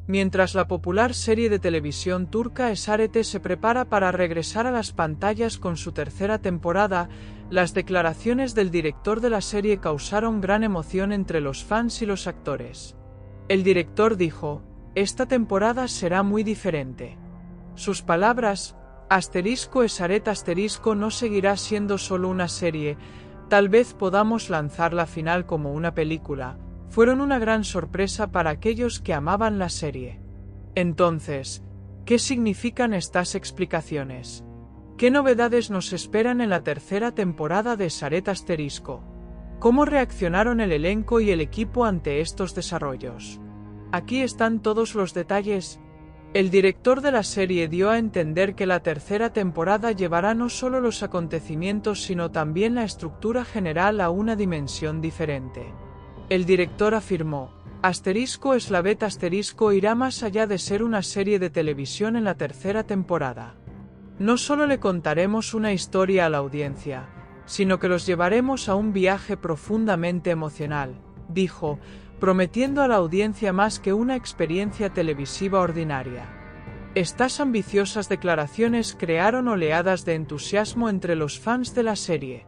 Mientras la popular serie de televisión turca Esaret se prepara para regresar a las pantallas con su tercera temporada, las declaraciones del director de la serie causaron gran emoción entre los fans y los actores. El director dijo: "Esta temporada será muy diferente". Sus palabras: Esaret no seguirá siendo solo una serie, tal vez podamos lanzar la final como una película, fueron una gran sorpresa para aquellos que amaban la serie. Entonces, ¿qué significan estas explicaciones? ¿Qué novedades nos esperan en la tercera temporada de Esaret *? ¿Cómo reaccionaron el elenco y el equipo ante estos desarrollos? Aquí están todos los detalles. El director de la serie dio a entender que la tercera temporada llevará no solo los acontecimientos sino también la estructura general a una dimensión diferente. El director afirmó: Slavet irá más allá de ser una serie de televisión en la tercera temporada. No solo le contaremos una historia a la audiencia, sino que los llevaremos a un viaje profundamente emocional, dijo, prometiendo a la audiencia más que una experiencia televisiva ordinaria. Estas ambiciosas declaraciones crearon oleadas de entusiasmo entre los fans de la serie.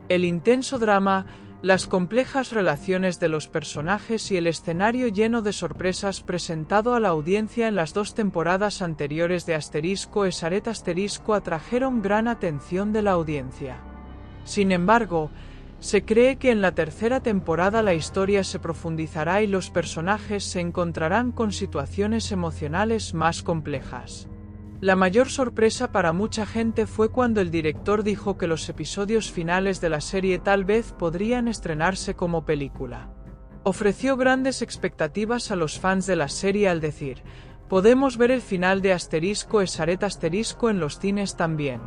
El intenso drama, las complejas relaciones de los personajes y el escenario lleno de sorpresas presentado a la audiencia en las 2 temporadas anteriores de Esaret atrajeron gran atención de la audiencia. Sin embargo, se cree que en la tercera temporada la historia se profundizará y los personajes se encontrarán con situaciones emocionales más complejas. La mayor sorpresa para mucha gente fue cuando el director dijo que los episodios finales de la serie tal vez podrían estrenarse como película. Ofreció grandes expectativas a los fans de la serie al decir: "Podemos ver el final de Esaret en los cines también".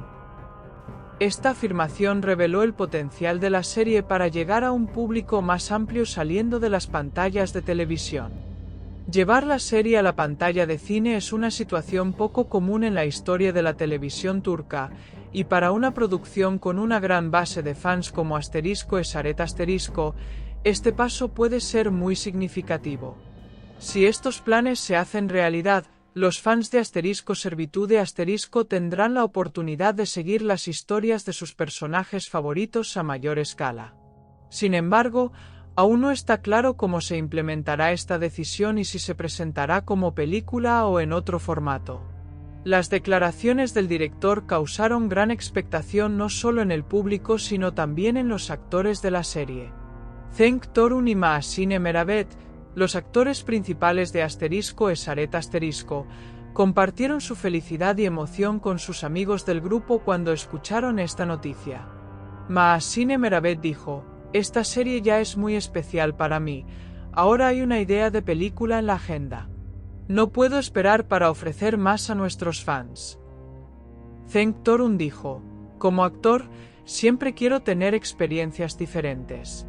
Esta afirmación reveló el potencial de la serie para llegar a un público más amplio saliendo de las pantallas de televisión. Llevar la serie a la pantalla de cine es una situación poco común en la historia de la televisión turca, y para una producción con una gran base de fans como Esaret este paso puede ser muy significativo. Si estos planes se hacen realidad, los fans de Servitude tendrán la oportunidad de seguir las historias de sus personajes favoritos a mayor escala. Sin embargo, aún no está claro cómo se implementará esta decisión y si se presentará como película o en otro formato. Las declaraciones del director causaron gran expectación no solo en el público sino también en los actores de la serie. Cenk Torun y Maasine Meravet, los actores principales de Esaret compartieron su felicidad y emoción con sus amigos del grupo cuando escucharon esta noticia. Maasine Meravet dijo: "Esta serie ya es muy especial para mí, ahora hay una idea de película en la agenda. No puedo esperar para ofrecer más a nuestros fans". Cenk Torun dijo: "Como actor, siempre quiero tener experiencias diferentes".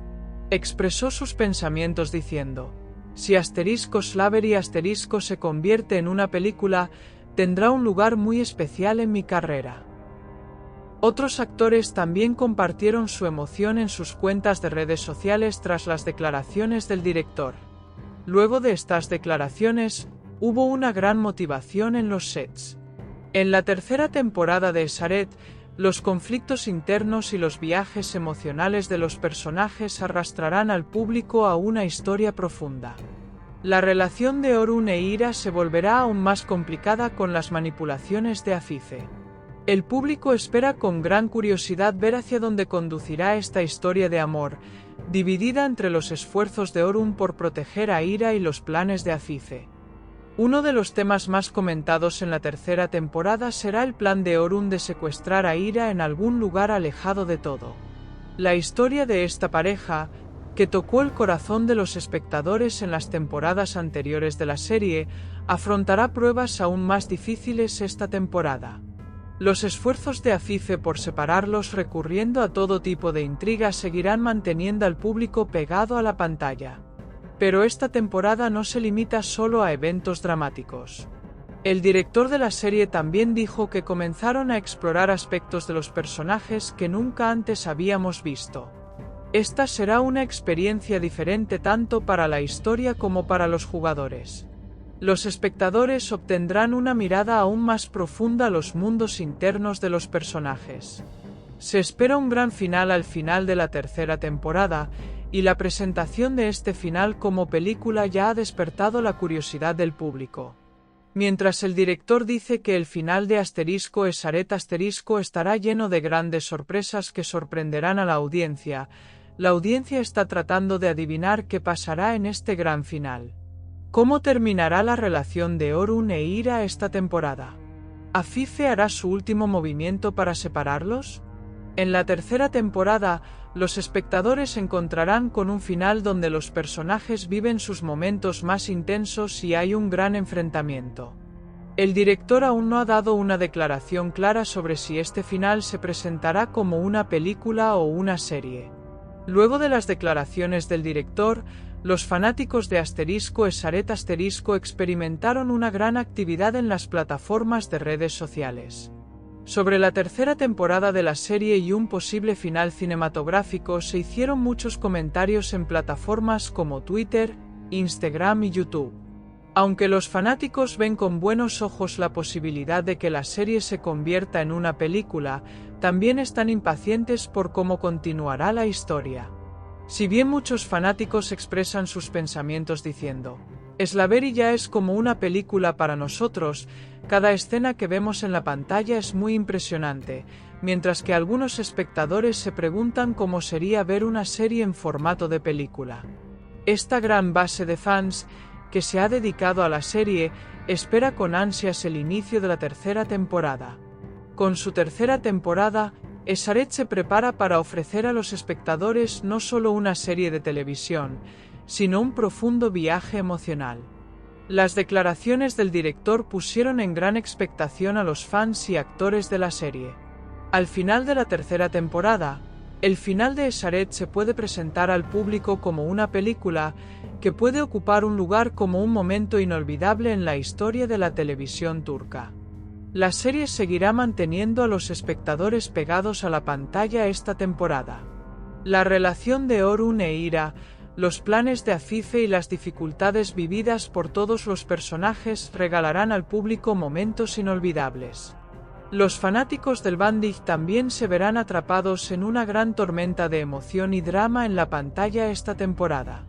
Expresó sus pensamientos diciendo: "Si Slavery se convierte en una película, tendrá un lugar muy especial en mi carrera". Otros actores también compartieron su emoción en sus cuentas de redes sociales tras las declaraciones del director. Luego de estas declaraciones, hubo una gran motivación en los sets. En la tercera temporada de Esaret, los conflictos internos y los viajes emocionales de los personajes arrastrarán al público a una historia profunda. La relación de Orun e Ira se volverá aún más complicada con las manipulaciones de Afife. El público espera con gran curiosidad ver hacia dónde conducirá esta historia de amor, dividida entre los esfuerzos de Orun por proteger a Ira y los planes de Afife. Uno de los temas más comentados en la tercera temporada será el plan de Orun de secuestrar a Ira en algún lugar alejado de todo. La historia de esta pareja, que tocó el corazón de los espectadores en las temporadas anteriores de la serie, afrontará pruebas aún más difíciles esta temporada. Los esfuerzos de Afife por separarlos recurriendo a todo tipo de intrigas seguirán manteniendo al público pegado a la pantalla. Pero esta temporada no se limita solo a eventos dramáticos. El director de la serie también dijo que comenzaron a explorar aspectos de los personajes que nunca antes habíamos visto. Esta será una experiencia diferente tanto para la historia como para los jugadores. Los espectadores obtendrán una mirada aún más profunda a los mundos internos de los personajes. Se espera un gran final al final de la tercera temporada, y la presentación de este final como película ya ha despertado la curiosidad del público. Mientras el director dice que el final de *Esaret* estará lleno de grandes sorpresas que sorprenderán a la audiencia está tratando de adivinar qué pasará en este gran final. ¿Cómo terminará la relación de Orun e Ira esta temporada? ¿Afife hará su último movimiento para separarlos? En la tercera temporada, los espectadores se encontrarán con un final donde los personajes viven sus momentos más intensos y hay un gran enfrentamiento. El director aún no ha dado una declaración clara sobre si este final se presentará como una película o una serie. Luego de las declaraciones del director, los fanáticos de *Esaret* experimentaron una gran actividad en las plataformas de redes sociales. Sobre la tercera temporada de la serie y un posible final cinematográfico se hicieron muchos comentarios en plataformas como Twitter, Instagram y YouTube. Aunque los fanáticos ven con buenos ojos la posibilidad de que la serie se convierta en una película, también están impacientes por cómo continuará la historia. Si bien muchos fanáticos expresan sus pensamientos diciendo, Slavery ya es como una película para nosotros, cada escena que vemos en la pantalla es muy impresionante, mientras que algunos espectadores se preguntan cómo sería ver una serie en formato de película. Esta gran base de fans, que se ha dedicado a la serie, espera con ansias el inicio de la tercera temporada. Con su tercera temporada, Esaret se prepara para ofrecer a los espectadores no solo una serie de televisión, sino un profundo viaje emocional. Las declaraciones del director pusieron en gran expectación a los fans y actores de la serie. Al final de la tercera temporada, el final de Esaret se puede presentar al público como una película que puede ocupar un lugar como un momento inolvidable en la historia de la televisión turca. La serie seguirá manteniendo a los espectadores pegados a la pantalla esta temporada. La relación de Orun e Ira, los planes de Afife y las dificultades vividas por todos los personajes regalarán al público momentos inolvidables. Los fanáticos del Bandig también se verán atrapados en una gran tormenta de emoción y drama en la pantalla esta temporada.